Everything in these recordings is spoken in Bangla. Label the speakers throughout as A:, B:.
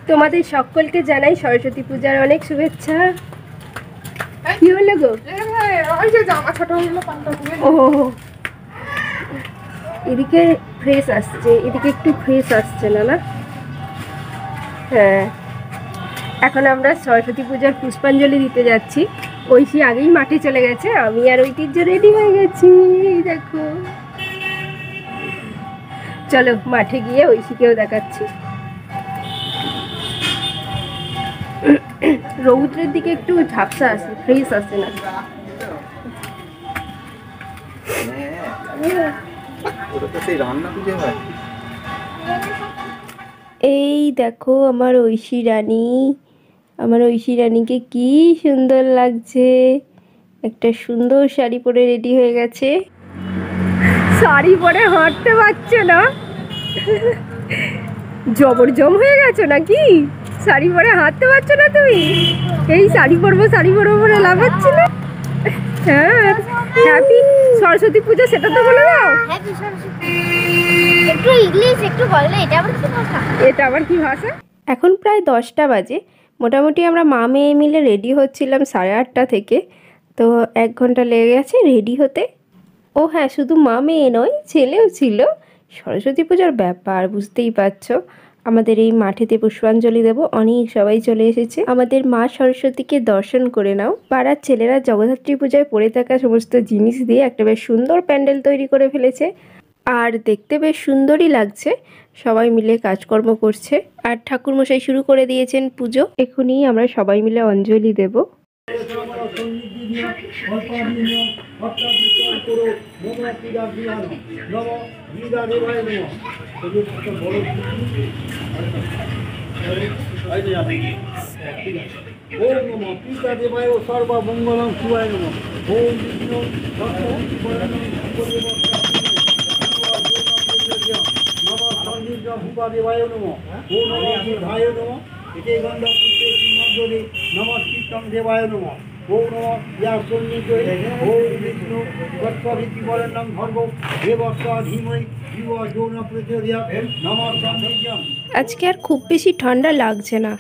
A: তোমাদের সকলকে জানাই সরস্বতী পূজার অনেক শুভেচ্ছা। কি হলো গো? ও এদিকে ফ্রেশ আসছে, এদিকে একটু ফ্রেশ আসছে না? হ্যাঁ, এখন আমরা সরস্বতী পূজার পুষ্পাঞ্জলি দিতে যাচ্ছি। ঐশী আগেই মাঠে চলে গেছে, আমি আর ঐতিহ্য রেডি হয়ে গেছি। দেখো, চলো মাঠে গিয়ে ঐশীকেও দেখাচ্ছি। রৌদ্রের দিকে একটু ঝাপসা আসে, ফ্রেশ আসে না। এই দেখো আমার ঐশী রানী, আমার ঐশী রানীকে কি সুন্দর লাগছে। একটা সুন্দর শাড়ি পরে রেডি হয়ে গেছে। শাড়ি পরে হাঁটতে পারছো না? জবরজম হয়ে গেছো নাকি? শাড়ি পরে হাঁটতে পারছো না তুমি? এই শাড়ি পরবো বলে লাভ হচ্ছে না। হ্যাঁ, হ্যাপি সরস্বতী পূজা সেটা তো বলে দাও।
B: একটু ইংলিশ একটু বললে, এটা আবার কি ভাষা?
A: এটা আবার কি ভাষা? এখন প্রায় 10টা বাজে। মোটামুটি আমরা মা মেয়ে মিলে রেডি হচ্ছিলাম 8:30 থেকে। তো 1 ঘন্টা লেগে গেছে রেডি হতে। ও হ্যাঁ, শুধু মা মেয়ে নয়, ছেলেও ছিল। সরস্বতী পূজার ব্যাপার বুঝতেই পারছো। আমাদের এই মাঠেতে পুষ্পাঞ্জলি দেব, অনেক সবাই চলে এসেছে। আমাদের মা সরস্বতীকে দর্শন করে নাও। পাড়ার ছেলেরা জগদ্ধাত্রী পূজায় পড়ে থাকা সমস্ত জিনিস দিয়ে একটা বেশ সুন্দর প্যান্ডেল তৈরি করে ফেলেছে, আর দেখতে বেশ সুন্দরই লাগছে। সবাই মিলে কাজকর্ম করছে, আর ঠাকুরমশাই শুরু করে দিয়েছেন পুজো। এখনই আমরা সবাই মিলে অঞ্জলি দেব।
C: ওম নমঃ পিতা দেবায় সর্বমঙ্গলং শিবায় নমঃ। ওম বিষ্ণু নমঃ সর্বীর্য ভূপা দেবায় নমঃ। ওম নমঃ বুদ্ধায় নমঃ। এতে গন্ধ পুষ্পে শ্রীমদ্দরে নমঃ কীর্তন দেবায় নমঃ। ওম নমঃ ইয়াসন্নিধৈ। ওম বিষ্ণু তৎসদিতি বরেণ্যং ভর্গো দেবস্য ধীমহি ধিয়ো যো ন প্রচোদয়াৎ। নমঃ সর্বীর্যং।
A: আজকে আর খুব বেশি ঠান্ডা লাগছে না,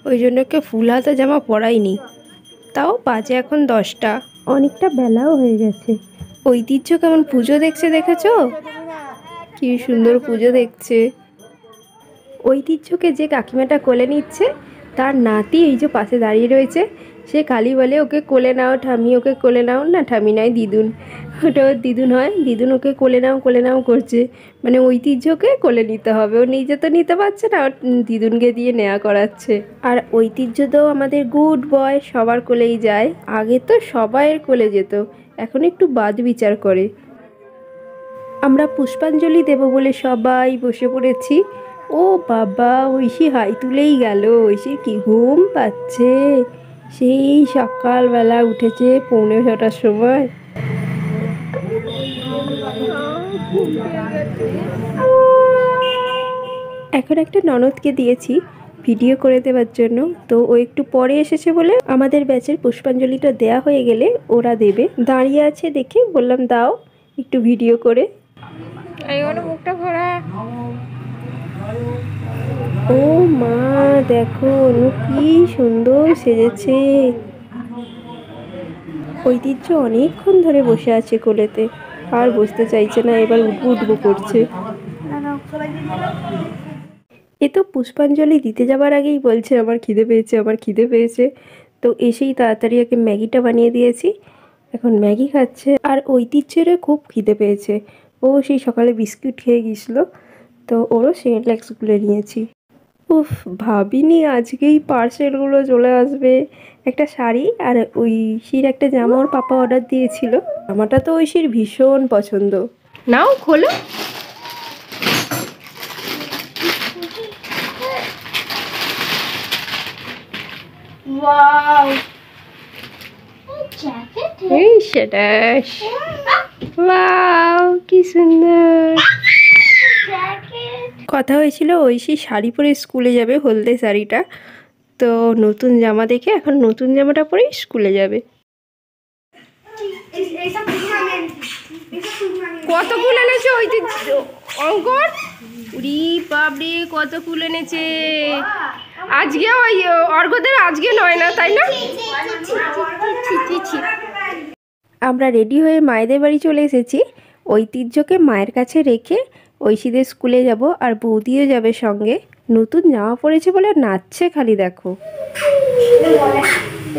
A: ওই জন্য কেউ ফুল হাতা জামা পরাইনি। তাও বাজে এখন 10টা, অনেকটা বেলাও হয়ে গেছে। ঐতিহ্য কেমন পুজো দেখছে দেখেছো? কি সুন্দর পুজো দেখছে। ঐতিহ্যকে যে কাকিমাটা কোলে নিচ্ছে, তার নাতি এই যে পাশে দাঁড়িয়ে রয়েছে। সে খালি বলে ওকে কোলে নাও ঠামি, ওকে কোলে নাও। না ঠামি নয়, দিদুন। ওটা ওর দিদুন হয়। দিদুন ওকে কোলে নাও করছে, মানে ঐতিহ্যকে কোলে নিতে হবে। ও নিজে তো নিতে পারছে না, ওর দিদুনকে দিয়ে নেওয়া করাচ্ছে। আর ঐতিহ্য তো আমাদের গুড বয়, সবার কোলেই যায়। আগে তো সবাইয়ের কোলে যেত, এখন একটু বাদ বিচার করে। আমরা পুষ্পাঞ্জলি দেব বলে সবাই বসে পড়েছি। ও বাবা, ঐশী হাই তুলেই গেল। ঐশীর কি ঘুম পাচ্ছে, সেই সকালবেলা উঠেছে 6:45টার সময়। এখন একটা ননদকে দিয়েছি ভিডিও করে দেওয়ার জন্য, তো ও একটু পরে এসেছে বলে আমাদের ব্যাচের পুষ্পাঞ্জলিটা দেয়া হয়ে গেলে ওরা দেবে। দাঁড়িয়ে আছে দেখে বললাম দাও একটু ভিডিও করে। মুখটা ভরা। ও মা দেখো অনু কি সুন্দর সেজেছে। ঐতিহ্য অনেকক্ষণ ধরে বসে আছে কোলেতে, আর বসতে চাইছে না, এবার উঠবো করছে। এ তো পুষ্পাঞ্জলি দিতে যাবার আগেই বলছে আমার খিদে পেয়েছে। তো এসেই তাড়াতাড়ি ওকে ম্যাগিটা বানিয়ে দিয়েছি, এখন ম্যাগি খাচ্ছে। আর ঐতিহ্যেরও খুব খিদে পেয়েছে, ও সেই সকালে বিস্কুট খেয়ে গেছিলো, তো ওরও সেরেল্যাক্স গুলে নিয়েছি। উফ, ভাবিনি আজকেই পার্সেলগুলো চলে আসবে। একটা শাড়ি আর ঐশীর একটা জামা ওর পাপা অর্ডার দিয়েছিল। জামাটা তো ঐশীর ভীষণ পছন্দ। নাও খোলো।
B: Wow, jacket.
A: এই সেটাস, ওয়াও কি সুন্দর
B: জ্যাকেট।
A: কথা হয়েছিল ঐশী শাড়ি পরে স্কুলে যাবে, হলদে শাড়িটা। তো নতুন জামা দেখে এখন নতুন জামাটা পরেই স্কুলে যাবে। কত ফুল এনেছে ঐতিহ্য? অঙ্কন, উরি বাবরে কত ফুল এনেছে। আজকে ওই অর্ঘদের আজকে নয় না, তাই না? আমরা রেডি হয়ে মায়েদের বাড়ি চলে এসেছি। ঐতিহ্যকে মায়ের কাছে রেখে ঐশীদের স্কুলে যাব, আর বৌদিও যাবে সঙ্গে। নতুন জামা পরেছে বলে নাচছে খালি, দেখো।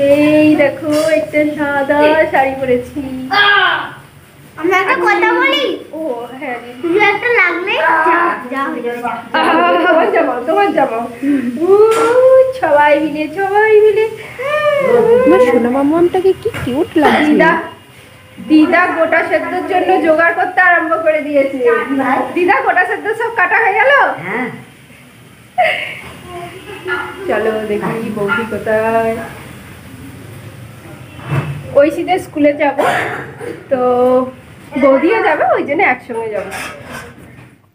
A: এই দেখো একটা সাদা শাড়ি পরেছি।
B: আমরা একটা কথা বলি।
A: ও হ্যাঁ,
B: তুমি একটা লাগলে যা হয়ে যাবে।
A: আমার জামা, তোমার জামা। সবাই মিলে আমার সোনা মামাটাকে কি কিউট লাগছে। দিদা গোটা সেদ্ধর জন্য জোগাড় করতে আরম্ভ করে দিয়েছে। দিদা গোটা সেদ্ধ সব কাটা হয়ে গেল। চলো দেখি বৌদি কোথায়। ঐশীদের স্কুলে যাব, তো বৌদিও যাবে, ওই জন্য একসঙ্গে যাবো।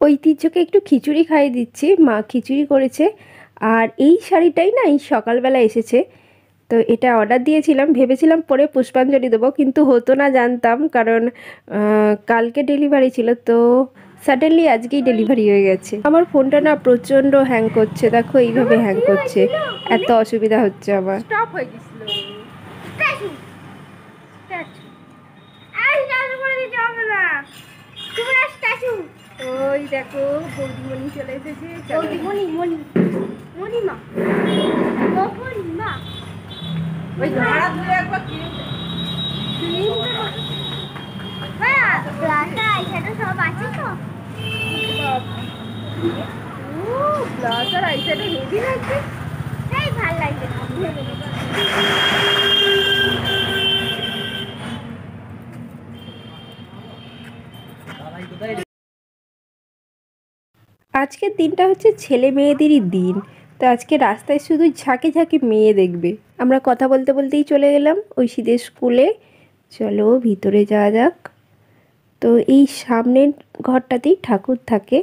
A: ঐতিহ্যকে একটু খিচুড়ি খাইয়ে দিচ্ছি, মা খিচুড়ি করেছে। আর এই শাড়িটাই না এই সকালবেলা এসেছে, তো এটা অর্ডার দিয়েছিলাম, ভেবেছিলাম পরে পুষ্পাঞ্জলি দেবো, কিন্তু হতো না জানতাম, কারণ কালকে ডেলিভারি ছিল, তো সাডেনলি আজকেই ডেলিভারি হয়ে গেছে। আমার ফোনটা না প্রচণ্ড হ্যাং করছে, দেখো এইভাবে হ্যাং করছে, এত অসুবিধা হচ্ছে আমার। স্টপ হয়ে গেছিল। ওই দেখো বৌদিমণি চলে এসেছে।
B: মণিমা
A: ওই ধারা ধরে একবার
B: সব আছে তো।
A: ব্লাউজার আইশ্যাডো হেভি লাগছে।
B: তাই ভালো লাগছে।
A: আজকের দিনটা হচ্ছে ছেলে মেয়েদেরই দিন, তো আজকে রাস্তায় শুধু ঝাঁকে ঝাঁকে মেয়ে দেখবে। আমরা কথা বলতে বলতেই চলে গেলাম ঐশীদের স্কুলে। চলো ভিতরে যাওয়া যাক। তো এই সামনের ঘরটাতেই ঠাকুর থাকে,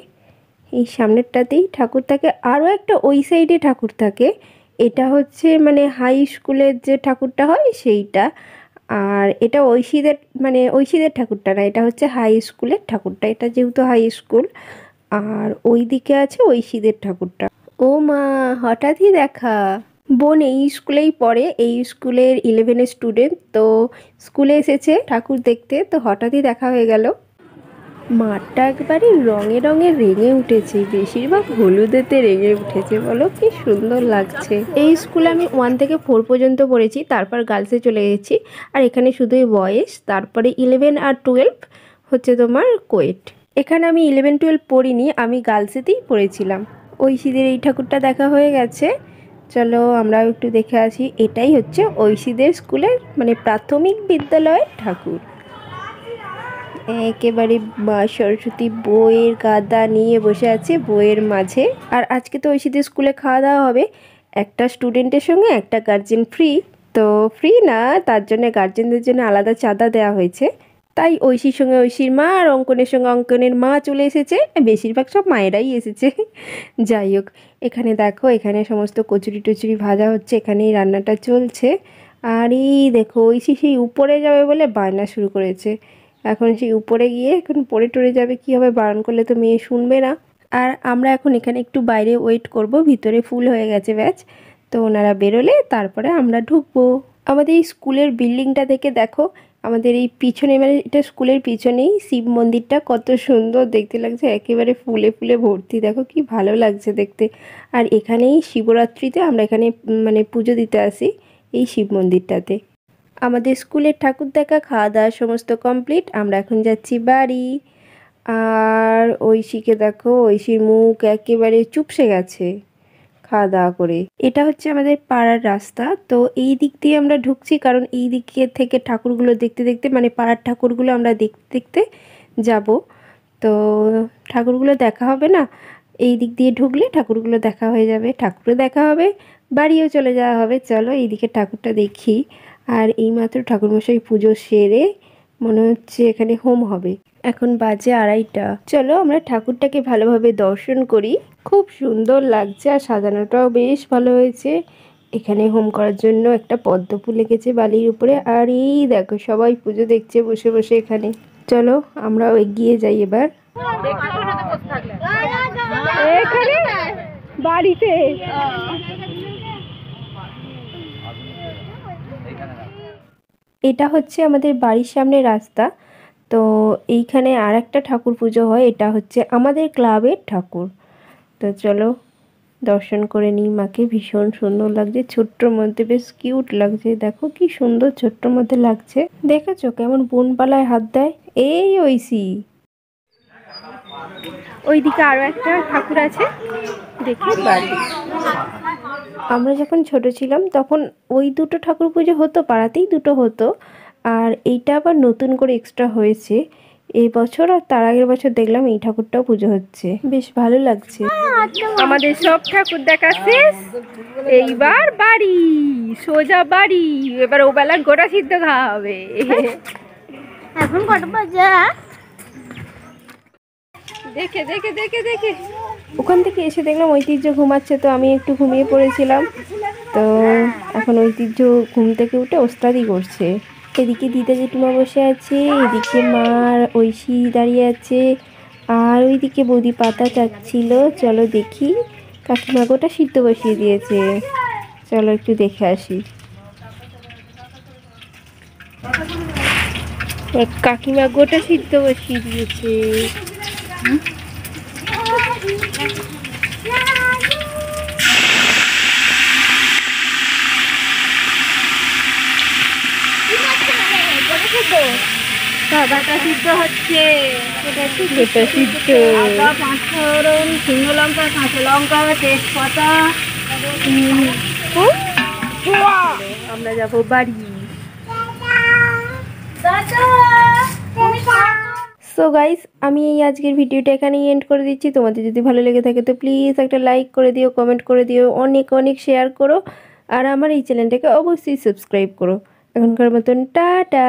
A: এই সামনেরটাতেই ঠাকুর থাকে, আরও একটা ওই সাইডে ঠাকুর থাকে। এটা হচ্ছে মানে হাই স্কুলের যে ঠাকুরটা হয় সেইটা, আর এটা ঐশীদের ঠাকুরটা না, এটা হচ্ছে হাই স্কুলের ঠাকুরটা। এটা যেহেতু হাই স্কুল, আর ওই দিকে আছে ঐশীদের ঠাকুরটা। ও মা, হঠাৎই দেখা। বোন এই স্কুলেই পড়ে, এই স্কুলের 11 স্টুডেন্ট, তো স্কুলে এসেছে ঠাকুর দেখতে, তো হঠাৎই দেখা হয়ে গেল। মাঠটা একবারে রঙে রঙে রেঙে উঠেছে, বেশিরভাগ হলুদেতে রেঙে উঠেছে, বলো কি সুন্দর লাগছে। এই স্কুলে আমি 1 থেকে 4 পর্যন্ত পড়েছি, তারপর গার্লসে চলে গেছি, আর এখানে শুধুই বয়েজ। তারপরে 11 আর 12 হচ্ছে তোমার কোয়েট। এখানে আমি 11-12 পড়িনি, আমি গার্লসেতেই পড়েছিলাম। ঐশীদের এই ঠাকুরটা দেখা হয়ে গেছে, চলো আমরাও একটু দেখে আসি। এটাই হচ্ছে ঐশীদের স্কুলের মানে প্রাথমিক বিদ্যালয়ের ঠাকুর। একেবারে মা সরস্বতী বইয়ের গাদা নিয়ে বসে আছে বইয়ের মাঝে। আর আজকে তো ঐশীদের স্কুলে খাওয়া দাওয়া হবে, একটা স্টুডেন্টের সঙ্গে একটা গার্জেন ফ্রি। তো ফ্রি না, তার জন্য গার্জেনদের জন্য আলাদা চাঁদা দেওয়া হয়েছে। তাই ঐশীর সঙ্গে ঐশীর মা আর অঙ্কনের সঙ্গে অঙ্কনের মা চলে এসেছে, বেশিরভাগ সব মায়েরাই এসেছে। যাই হোক, এখানে দেখো, এখানে সমস্ত কচুরি টচুরি ভাজা হচ্ছে, এখানেই রান্নাটা চলছে। আর এই দেখো ঐশী সেই উপরে যাবে বলে বায়না শুরু করেছে। এখন সেই উপরে গিয়ে এখন পড়ে টরে যাবে, কী হবে, বারণ করলে তো মেয়ে শুনবে না। আর আমরা এখন এখানে একটু বাইরে ওয়েট করব, ভিতরে ফুল হয়ে গেছে ব্যাচ, তো ওনারা বেরোলে তারপরে আমরা ঢুকবো। আমাদের এই স্কুলের বিল্ডিংটা থেকে দেখো, আমাদের এই পিছনে মানে এটা স্কুলের পিছনেই শিব মন্দিরটা, কত সুন্দর দেখতে লাগছে, একেবারে ফুলে ফুলে ভর্তি, দেখো কি ভালো লাগছে দেখতে। আর এখানেই শিবরাত্রিতে আমরা এখানে মানে পুজো দিতে আসি এই শিব মন্দিরটাতে। আমাদের স্কুলের ঠাকুর দেখা, খাওয়া দাওয়া সমস্ত কমপ্লিট, আমরা এখন যাচ্ছি বাড়ি। আর ঐশীকে দেখো, ঐশীর মুখ একেবারে চুপসে গেছে খাওয়া দাওয়া করে। এটা হচ্ছে আমাদের পাড়ার রাস্তা, তো এই দিক দিয়ে আমরা ঢুকছি, কারণ এই দিকে থেকে ঠাকুরগুলো দেখতে দেখতে মানে পাড়ার ঠাকুরগুলো আমরা দেখতে দেখতে যাব। তো ঠাকুরগুলো দেখা হবে না, এই দিক দিয়ে ঢুকলে ঠাকুরগুলো দেখা হয়ে যাবে, ঠাকুরও দেখা হবে, বাড়িও চলে যাওয়া হবে। চলো এইদিকে ঠাকুরটা দেখি। আর এইমাত্র ঠাকুরমশাই পুজো সেরে মনে হচ্ছে এখানে হোম হবে, এখন বাজে 2:30। চলো আমরা ঠাকুরটাকে ভালোভাবে দর্শন করি। খুব সুন্দর লাগছে, আর সাজানোটাও বেশ ভালো হয়েছে। এখানে হোম করার জন্য একটা পদ্ম ফুল এঁকেছে বালির উপরে। আর এই দেখো সবাই পুজো দেখছে বসে বসে এখানে। চলো আমরাও এগিয়ে যাই এবার। এখানে বাড়িতে এটা হচ্ছে আমাদের বাড়ির সামনে রাস্তা। তো এইখানে আর একটা ঠাকুর পুজো হয়, এটা হচ্ছে আমাদের ক্লাবের ঠাকুর। তো চলো দর্শন করে নিই মাকে। ভীষণ সুন্দর লাগছে, ছোট্টর মধ্যে বেশ কিউট লাগছে। দেখো কি সুন্দর ছোট্টর মধ্যে লাগছে, দেখেছো কেমন বনপালায় হাত দেয়। এই ঐশী, ওইদিকে আরো একটা ঠাকুর আছে, দেখি বাড়ি। আমরা যখন ছোট ছিলাম তখন ওই দুটো ঠাকুর পুজো হতো, পাড়াতেই দুটো হতো। আর এইটা আবার নতুন করে এক্সট্রা হয়েছে এই বছর, আর তার আগের বছর দেখলাম এই ঠাকুরটাও পুজো হচ্ছে, বেশ ভালো লাগছে। আমাদের সব ঠাকুর দেখা শেষ, এইবার বাড়ি, সোজা বাড়ি। এবার ওবেলা গোটা সিদ্ধ খাওয়া হবে।
B: এখন কত বাজে?
A: দেখে দেখে দেখে দেখে ওখান থেকে এসে দেখলাম ঐতিহ্য ঘুমাচ্ছে, তো আমি একটু ঘুমিয়ে পড়েছিলাম। তো এখন ঐতিহ্য ঘুম থেকে উঠে ওস্তাদি করছে। এদিকে দিদা জেঠিমা বসে আছে, এদিকে মা ঐশী দাঁড়িয়ে আছে, আর ওইদিকে বৌদি পাতা চাচ্ছিল। চলো দেখি, কাকিমা গোটা সিদ্ধ বসিয়ে দিয়েছে, চলো একটু দেখে আসি। কাকিমা গোটা সিদ্ধ বসিয়ে দিয়েছে।
B: বাবাটা সিদ্ধ হচ্ছে।
A: গোটা সিদ্ধ,
B: আদা, পাঁচফোড়ন, শুকনো লঙ্কা, কাঁচা লঙ্কা, তেজপাতা।
A: আমরা যাবো বাড়ি। সো গাইস, আমি এই আজকের ভিডিওটা এখানেই এন্ড করে দিচ্ছি। তোমাদের যদি ভালো লেগে থাকে তো প্লিজ একটা লাইক করে দিও, কমেন্ট করে দিও, অনেক অনেক শেয়ার করো, আর আমার এই চ্যানেলটাকে অবশ্যই সাবস্ক্রাইব করো। এখনকার মতন টাটা।